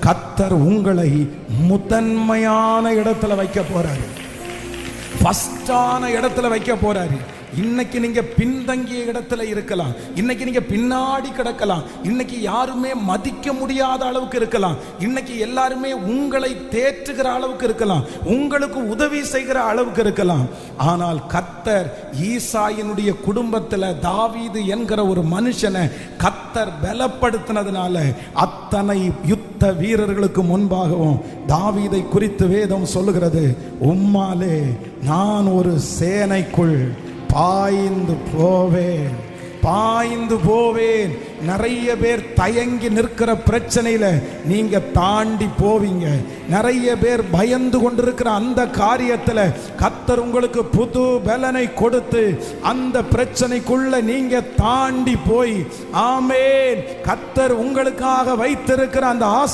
கர்த்தர் உங்களை முதன்மையான இடத்துல வைக்க போறாரு. ஃபர்ஸ்டான இடத்துல வைக்க போறாரு. இன்னைக்கு நீங்க பின்தங்கிய இடத்துல இருக்கலாம், இன்னைக்கு நீங்க பின்னாடி கிடக்கலாம், இன்னைக்கு யாருமே மதிக்க முடியாத அளவுக்கு இருக்கலாம், இன்னைக்கு எல்லாருமே உங்களை தேற்றுகிற அளவுக்கு இருக்கலாம், உங்களுக்கு உதவி செய்கிற அளவுக்கு இருக்கலாம். ஆனால் கர்த்தர் ஈசாயினுடைய குடும்பத்துல தாவீது என்கிற ஒரு மனுஷனை கர்த்தர் பலப்படுத்தினதுனால அத்தனை யுத்த வீரர்களுக்கு முன்பாகவும் தாவீதை குறித்து வேதம் சொல்லுகிறது, உம்மாலே நான் ஒரு சேனைக்குள் பாய்ந்து போவேன். நிறைய பேர் தயங்கி நிற்கிற பிரச்சனையில நீங்க தாண்டி போவீங்க. நிறைய பேர் பயந்து கொண்டிருக்கிற அந்த காரியத்துல கர்த்தர் உங்களுக்கு புது பலனை கொடுத்து அந்த பிரச்சனைக்குள்ள நீங்க தாண்டி போய் ஆமென், கர்த்தர் உங்களுக்காக வைத்திருக்கிற அந்த ஆசீர்வாதம்